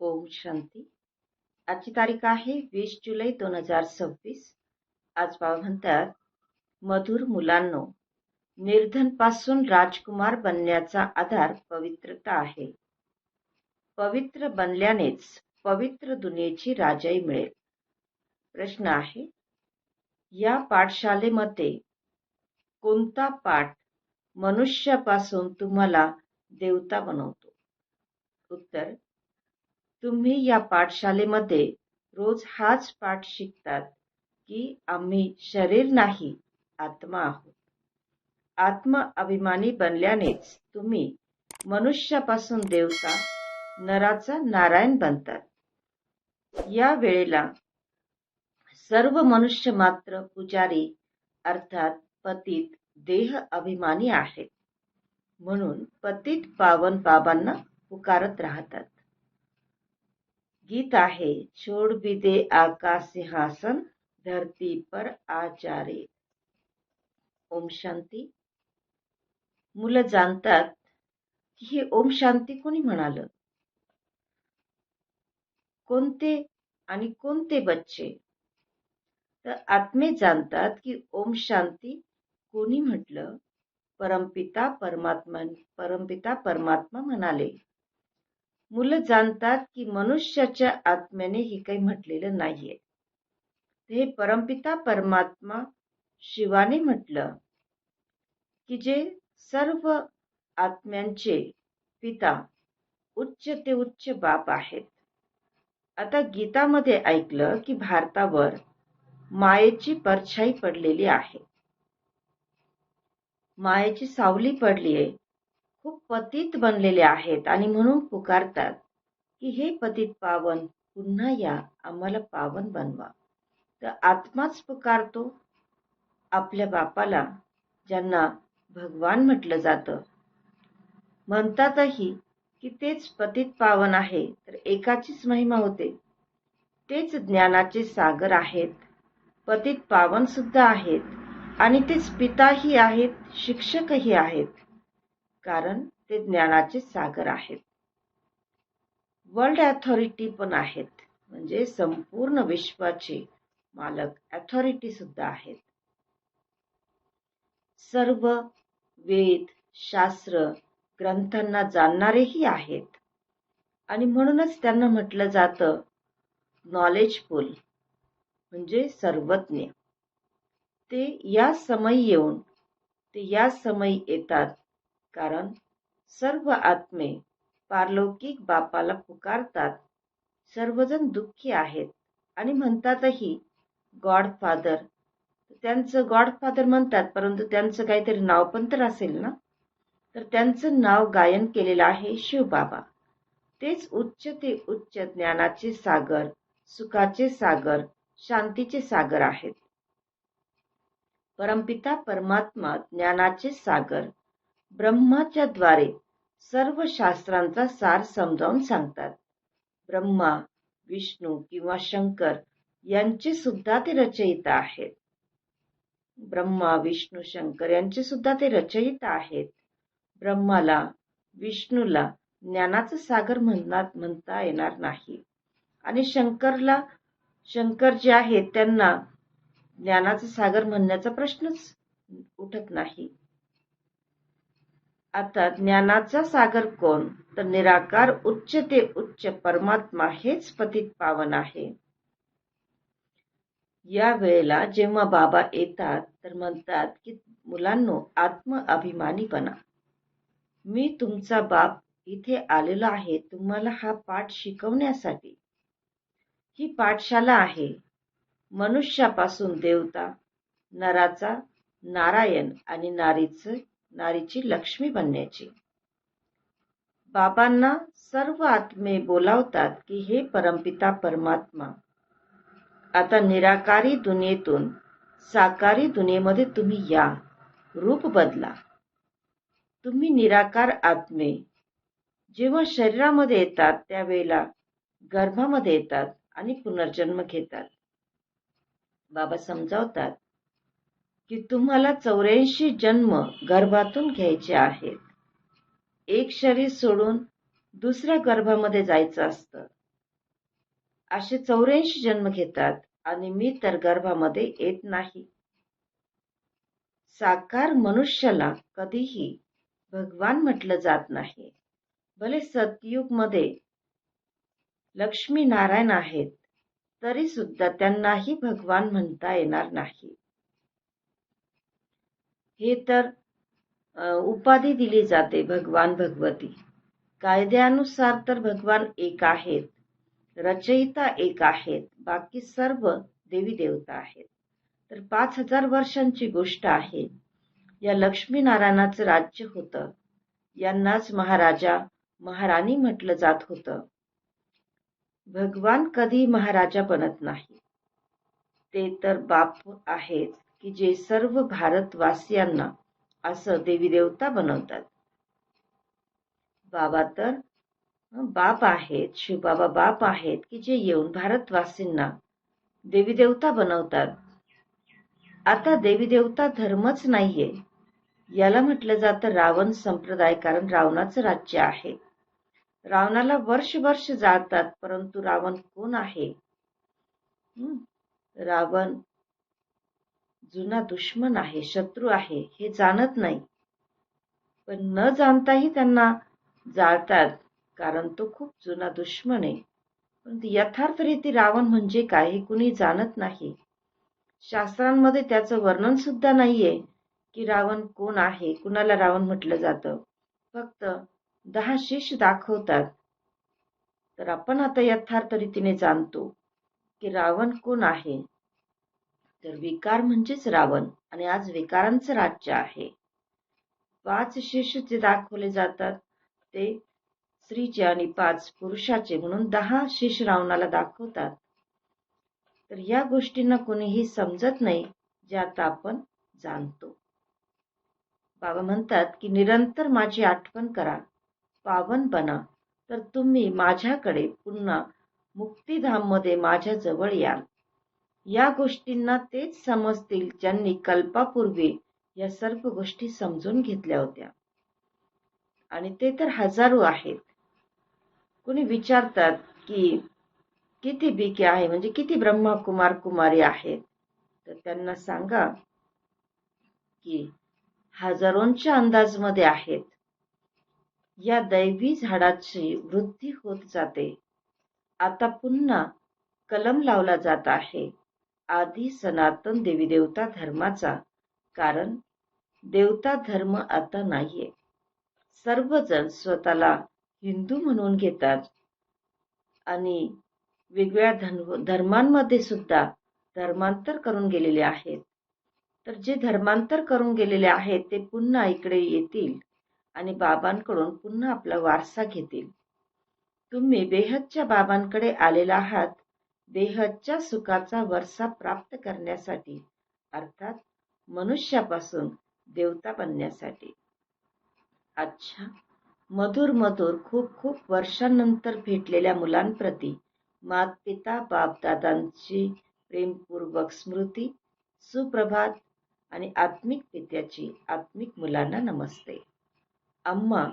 ओम शांती. आजची तारीख आहे 20 जुलै 2026. आज बाबा म्हणतात, मधुर मुलांनो, निर्धनपासून राजकुमार बनण्याचा आधार पवित्रता आहे. पवित्र बनल्यानेच पवित्र दुनियेची राजाई मिळेल. प्रश्न आहे, या पाठशालेमध्ये कोणता पाठ मनुष्यापासून तुम्हाला देवता बनवतो? उत्तर, तुम्ही या पाठशालेमध्ये रोज हाच पाठ शिकतात की आम्ही शरीर नाही, आत्मा आहोत. आत्मा अभिमानी बनल्यानेच तुम्ही मनुष्यापासून देवता, नराचा नारायण बनतात. या वेळेला सर्व मनुष्य मात्र पुजारी अर्थात पतित देह अभिमानी आहेत. म्हणून पतित पावन बाबांना पुकारत राहतात. गीत आहे, छोड़ भी दे आकाश सिंहासन, धरती पर आ जा रे. ओम शांती. मुलं जाणतात की हे ओम शांती कोणी म्हणालं? कोणते आणि कोणते बच्चे? तर आत्मे जाणतात की ओम शांती कोणी म्हटलं? परमपिता परमात्मा म्हणाले. मुलं जाणतात की मनुष्याच्या आत्म्याने हे काही म्हटलेलं नाहीये. हे परमपिता परमात्मा शिवाने म्हटलं की जे सर्व आत्म्यांचे पिता उच्च ते उच्च बाप आहेत. आता गीतामध्ये ऐकलं की भारतावर मायेची परछाई पडलेली आहे. मायेची सावली पडलीये. खूप पतित बनलेले आहेत आणि म्हणून पुकारतात की हे पतित पावन पुन्हा या, आम्हाला पावन बनवा. तर आत्माच पुकारतो आपल्या बापाला, ज्यांना भगवान म्हटलं जातं. म्हणतातही की तेच पतित पावन आहे, तर एकाचीच महिमा होते. तेच ज्ञानाचे सागर आहेत, पतित पावन सुद्धा आहेत आणि तेच पिताही आहेत, शिक्षकही आहेत, कारण ते ज्ञानाचे सागर आहेत. वर्ल्ड अथॉरिटी पण आहेत, म्हणजे संपूर्ण विश्वाचे मालक अथॉरिटी सुद्धा आहेत. सर्व वेद शास्त्र ग्रंथांना जाणणारेही आहेत आणि म्हणूनच त्यांना म्हटलं जातं नॉलेजफुल, म्हणजे सर्वज्ञ. ते या समयी येतात कारण सर्व आत्मे पारलौकिक बापाला पुकारतात. सर्वजण दुःखी आहेत आणि म्हणतातही गॉडफादर. त्यांचं गॉडफादर म्हणतात, परंतु त्यांचं काहीतरी नाव पण तर असेल ना. तर त्यांचं नाव गायन केलेलं आहे शिवबाबा. तेच उच्च ते उच्च ज्ञानाचे सागर, सुखाचे सागर, शांतीचे सागर आहेत. परमपिता परमात्मा ज्ञानाचे सागर ब्रह्माच्या द्वारे सर्व शास्त्रांचा सार समजावून सांगतात. ब्रह्मा, विष्णू किंवा शंकर यांचे सुद्धा ते रचयिता आहेत. ब्रह्मा, विष्णू, शंकर यांचे सुद्धा ते रचयिता आहेत. ब्रह्माला, विष्णूला ज्ञानाचा सागर म्हणता येणार नाही आणि शंकर जे आहेत त्यांना ज्ञानाचा सागर म्हणण्याचा प्रश्नच उठत नाही. आता ज्ञानाचा सागर कोण? तर निराकार उच्च ते उच्च परमात्मा हेच पतित पावन आहे. या वेळेला जेव्हा बाबा येतात तर म्हणतात की मुलांनो, आत्म अभिमानी बना. मी तुमचा बाप इथे आलेला आहे तुम्हाला हा पाठ शिकवण्यासाठी. ही पाठशाला आहे मनुष्यापासून देवता, नराचा नारायण आणि नारीची लक्ष्मी बनण्याची. बाबांना सर्व आत्मे बोलावतात की हे परमपिता परमात्मा, आता निराकारी दुनियेतून साकारी दुनियेमध्ये तुम्ही या, रूप बदला. तुम्ही निराकार आत्मे जेव्हा शरीरामध्ये येतात त्यावेळेला गर्भामध्ये येतात आणि पुनर्जन्म घेतात. बाबा समजावतात की तुम्हाला 84 जन्म गर्भातून घ्यायचे आहेत. एक शरीर सोडून दुसऱ्या गर्भामध्ये जायचं असतं. असे 84 जन्म घेतात आणि मी तर गर्भामध्ये येत नाही. साकार मनुष्याला कधीही भगवान म्हटलं जात नाही. भले सतयुगमध्ये लक्ष्मी नारायण आहेत तरी सुद्धा त्यांनाही भगवान म्हणता येणार नाही. हे तर उपाधी दिली जाते भगवान भगवती. कायद्यानुसार तर भगवान एक आहेत, रचयिता एक आहेत, बाकी सर्व देवी देवता आहेत. तर 5000 वर्षांची गोष्ट आहे. या लक्ष्मीनारायणाचं राज्य होतं. यांनाच महाराजा महाराणी म्हटलं जात होतं. भगवान कधी महाराजा बनत नाही. ते तर बाप आहेत की जे सर्व भारतवासियांना असं देवी देवता बनवतात. बाबा तर बाप आहेत, शिवबाबा बाप आहेत की जे येऊन भारतवासींना देवी देवता बनवतात. आता देवी देवता धर्मच नाहीये. याला म्हटलं जातं रावण संप्रदाय, कारण रावणाचं राज्य आहे. रावणाला वर्ष जाळतात, परंतु रावण कोण आहे? रावण जुना दुश्मन आहे, शत्रू आहे, हे जाणत नाही. पण न जाणताही त्यांना जाळतात, कारण तो खूप जुना दुश्मन आहे. पण यथार्थ रीती रावण म्हणजे काय हे कुणी जाणत नाही. शास्त्रांमध्ये त्याचं वर्णन सुद्धा नाहीये की रावण कोण आहे, कुणाला रावण म्हटलं जातं. फक्त 10 शिष्य दाखवतात. तर आपण आता यथार्थ रीतीने जाणतो की रावण कोण आहे. तर विकार म्हणजेच रावण, आणि आज विकारांचं राज्य आहे. 5 शिष्य जे दाखवले जातात ते स्त्रीचे आणि 5 पुरुषाचे, म्हणून 10 शिष्य रावणाला दाखवतात. तर या गोष्टींना कोणीही समजत नाही, जे आता आपण जाणतो. बाबा म्हणतात की निरंतर माझी आठवण करा, पावन बना, तर तुम्ही माझ्याकडे पुन्हा मुक्तिधाममध्ये माझ्या जवळ याल. या गोष्टींना तेच समजतील ज्यांनी कल्पापूर्वी या सर्व गोष्टी समजून घेतल्या होत्या. आणि ते तर हजारो आहेत. कोणी विचारतात की किती बीके आहे, म्हणजे किती ब्रह्मा कुमार कुमारी आहेत. तर त्यांना सांगा की हजारोंच्या अंदाजमध्ये आहेत. या दैवी झाडाची वृद्धी होत जाते. आता पुन्हा कलम लावला जात आहे आधी सनातन देवी देवता धर्माचा, कारण देवता धर्म आता नाहीये. सर्वजण स्वतःला हिंदू म्हणून घेतात आणि वेगवेगळ्या धर्मांमध्ये सुद्धा धर्मांतर करून गेलेले आहेत. तर जे धर्मांतर करून गेलेले आहेत ते पुन्हा इकडे येतील आणि बाबांकडून पुन्हा आपला वारसा घेतील. तुम्ही बेहदच्या बाबांकडे आलेला आहात, बेहदच्या सुखाचा वारसा प्राप्त करण्यासाठी, अर्थात मनुष्यापासून देवता बनण्यासाठी. अच्छा, मधुर मधुर खूप वर्षांनंतर भेटलेल्या मुलांप्रती मातपिता बापदादांची प्रेमपूर्वक स्मृती, सुप्रभात आणि आत्मिक पित्याची आत्मिक मुलांना नमस्ते. अम्मा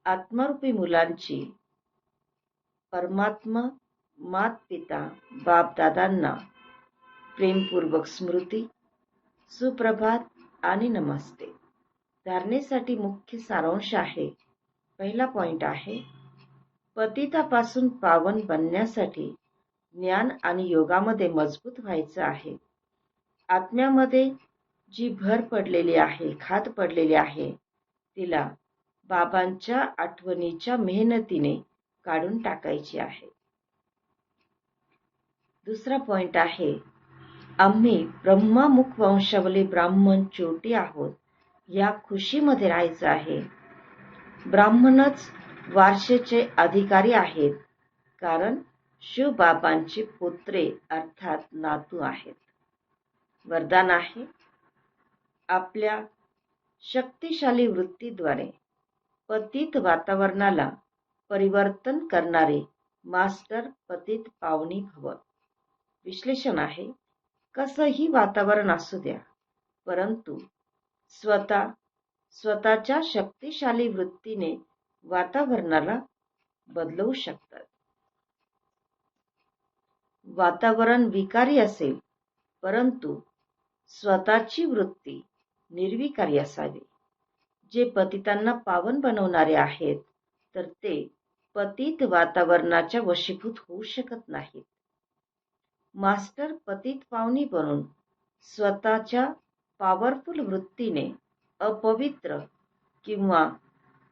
आत्मारूपी मुलांची परमात्मा मातपिता बापदादांना प्रेमपूर्वक स्मृती, सुप्रभात आणि नमस्ते. धारणेसाठी मुख्य सारांश आहे. पहिला पॉइंट आहे, पतितापासून पावन बनण्यासाठी ज्ञान आणि योगामध्ये मजबूत व्हायचं आहे. आत्म्यामध्ये जी भर पडलेली आहे, खात पडलेली आहे, तिला बाबांच्या आठवणीच्या मेहनतीने काढून टाकायची आहे. दुसरा पॉइंट आहे, आम्ही ब्रह्मामुख वंशावली ब्राह्मण चोटी आहोत, या खुशीमध्ये राहायचं आहे. ब्राह्मणच वारशेचे अधिकारी आहेत, कारण शिवबाबांची पुत्रे अर्थात नातू आहेत. वरदान आहे, आपल्या शक्तिशाली वृत्तीद्वारे पतित वातावरणाला परिवर्तन करणारे मास्टर पतित पावनी भव. विश्लेषण आहे, कसंही वातावरण असू द्या, परंतु स्वतःच्या शक्तिशाली वृत्तीने वातावरणाला बदलवू शकतात. वातावरण विकारी असेल, परंतु स्वतःची वृत्ती निर्विकारी असावी. जे पतितांना पावन बनवणारे आहेत, तर ते पतित वातावरणाच्या वशीभूत होऊ शकत नाहीत. मास्टर पतित पावनी बनून स्वतःच्या पॉवरफुल वृत्तीने अपवित्र किंवा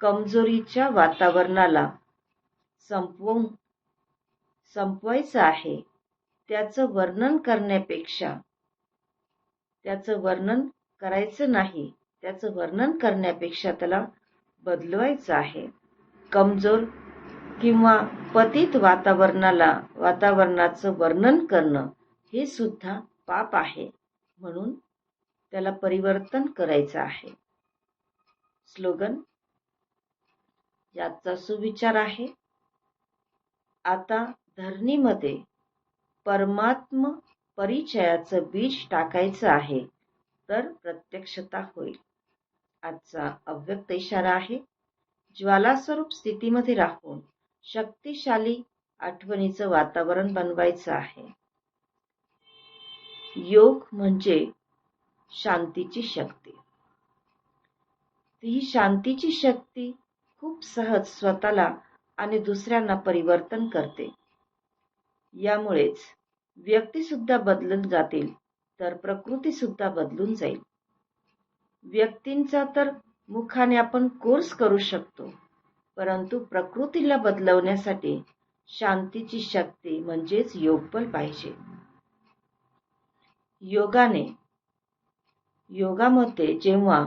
कमजोरीच्या वातावरणाला संपवायचं आहे, त्याचं वर्णन करण्यापेक्षा त्याला बदलवायचं आहे. कमजोर किंवा पतित वातावरणाचं वर्णन करणं हे सुद्धा पाप आहे. म्हणून त्याला परिवर्तन करायचं आहे. स्लोगन याचा सुविचार आहे, आता धरणीमध्ये परमात्म परिचयाचं बीज टाकायचं आहे, तर प्रत्यक्षता होईल. आजचा अव्यक्त इशारा आहे, ज्वालास्वरूप स्थितीमध्ये राहून शक्तिशाली आठवणीचं वातावरण बनवायचं आहे. योग म्हणजे शांतीची शक्ती. ही शांतीची शक्ती खूप सहज स्वतःला आणि दुसऱ्यांना परिवर्तन करते. यामुळेच व्यक्ती सुद्धा बदलून जातील, तर प्रकृती सुद्धा बदलून जाईल. व्यक्तींचा तर मुखाने आपण कोर्स करू शकतो, परंतु प्रकृतीला बदलवण्यासाठी शांतीची शक्ती म्हणजेच योगबल पाहिजे. योगामध्ये जेव्हा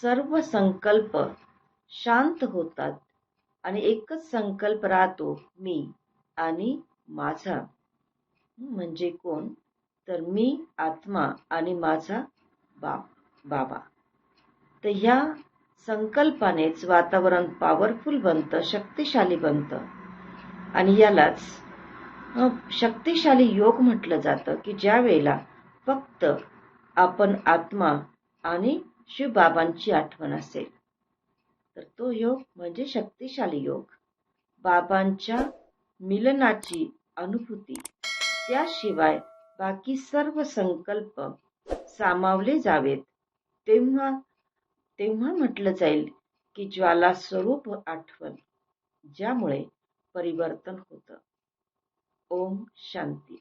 सर्व संकल्प शांत होतात आणि एकच संकल्प राहतो, मी आणि माझा. म्हणजे कोण? तर मी, आत्मा आणि माझा बाबा. तर ह्या संकल्पानेच वातावरण पॉवरफुल बनतं, शक्तिशाली बनतं. आणि यालाच शक्तिशाली योग म्हटलं जातं, की ज्या वेळेला फक्त आपण आत्मा आणि शिवबाबांची आठवण असेल, तर तो योग म्हणजे शक्तिशाली योग. बाबांच्या मिलनाची अनुभूती, त्याशिवाय बाकी सर्व संकल्प सामावले जावेत, तेव्हा म्हटलं जाईल की ज्वाला स्वरूप आठवण, ज्यामुळे परिवर्तन होतं. ओम शांती.